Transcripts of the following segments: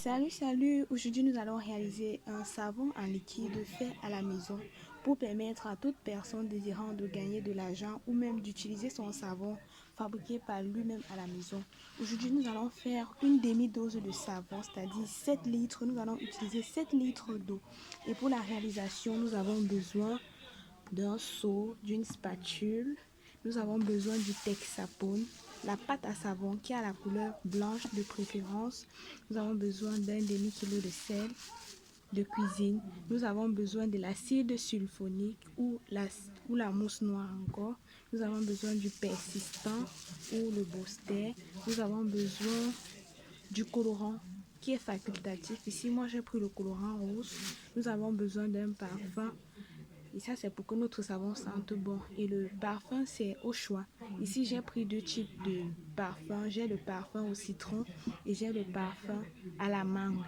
Salut, aujourd'hui nous allons réaliser un savon en liquide fait à la maison pour permettre à toute personne désirant de gagner de l'argent ou même d'utiliser son savon fabriqué par lui-même à la maison. Aujourd'hui nous allons faire une demi-dose de savon, c'est-à-dire 7 litres. Nous allons utiliser 7 litres d'eau et pour la réalisation nous avons besoin d'un seau, d'une spatule. Nous avons besoin du Texaphone, la pâte à savon qui a la couleur blanche de préférence. Nous avons besoin d'un demi-kilo de sel de cuisine. Nous avons besoin de l'acide sulfonique ou la mousse noire encore. Nous avons besoin du persistant ou le booster. Nous avons besoin du colorant qui est facultatif. Ici, moi, j'ai pris le colorant rose. Nous avons besoin d'un parfum. Et ça, c'est pour que notre savon sente bon. Et le parfum, c'est au choix. Ici, j'ai pris deux types de parfums. J'ai le parfum au citron et j'ai le parfum à la mangue.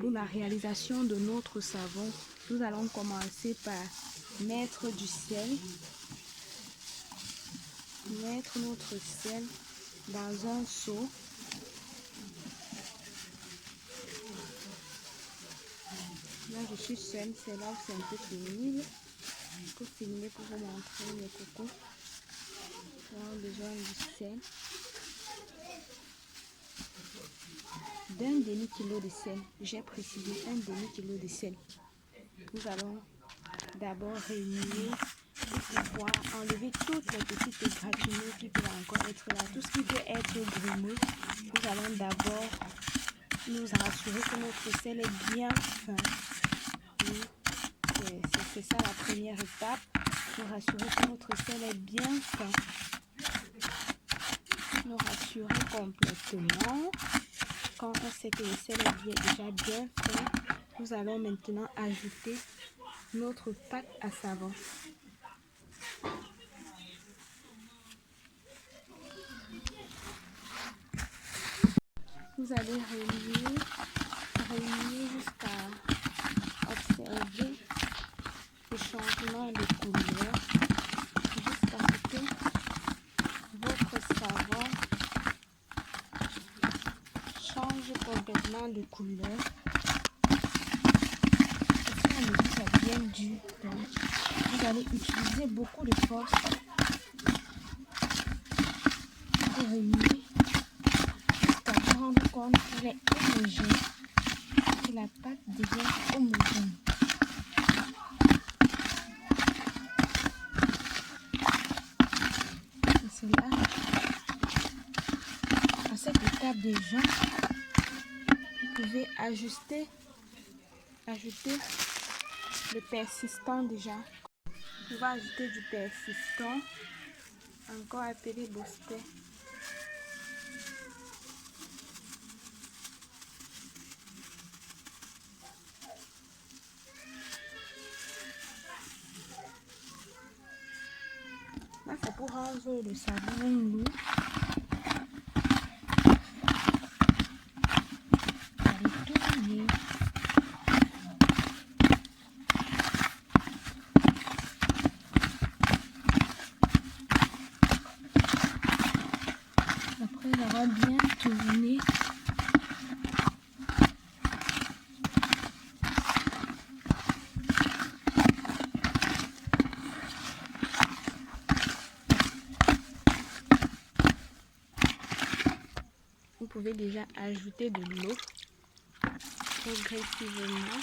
Pour la réalisation de notre savon, nous allons commencer par mettre du sel. Mettre notre sel dans un seau. Là, je suis seule. C'est là où c'est un peu pénible. Je peux filmer pour vous montrer mes cocos. Nous avons besoin du sel. D'un demi-kilo de sel. J'ai précisé un demi-kilo de sel. Nous allons d'abord réunir pour pouvoir enlever toutes les petites égratignures qui peuvent encore être là. Tout ce qui peut être grumeux. Nous allons d'abord nous assurer que notre sel est bien fin. C'est ça la première étape. Nous rassurer que notre sel est bien fin. Nous rassurer complètement. Quand on sait que le sel est déjà bien fin, nous allons maintenant ajouter notre pâte à savon. Vous allez réunir jusqu'à observer le changement de couleur, jusqu'à ce que votre savon change complètement de couleur. Ça me dit ça bien dur. Donc, vous allez utiliser beaucoup de force pour réunir jusqu'à vous rendre compte qu'il est homogène, que la pâte devient homogène. Et cela, à cette étape déjà, vous pouvez ajouter le persistant déjà. On va ajouter du persistant, encore appelé booster. Là, c'est pour rendre le savon lourd. Après avoir bien tourné, vous pouvez déjà ajouter de l'eau progressivement.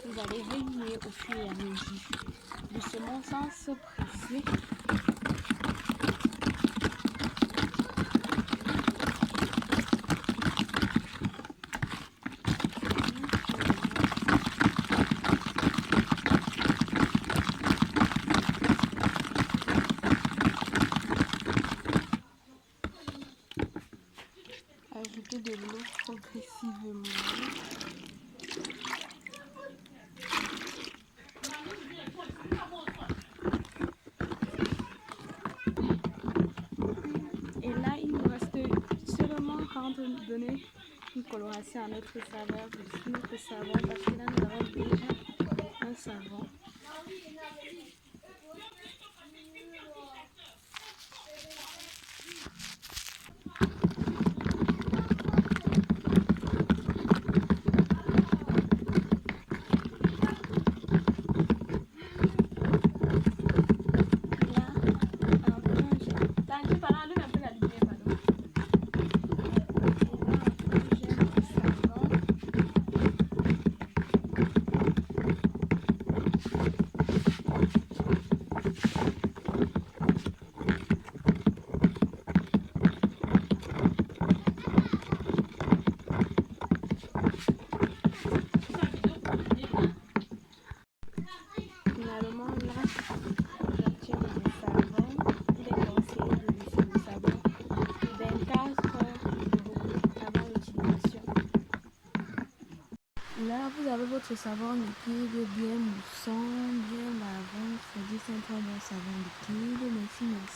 Vous allez réunir au fur et à mesure, doucement sans se presser. Ajouter de l'eau progressivement. coloration à notre saveur, notre savon, parce que là, nous avons déjà un savon. Finalement, là, j'obtiens mon savon. Il est conseillé de laisser le savon 24 heures avant l'utilisation. Là, vous avez votre savon liquide bien moussant, bien lavant. C'est un très bon savon liquide. Merci, merci.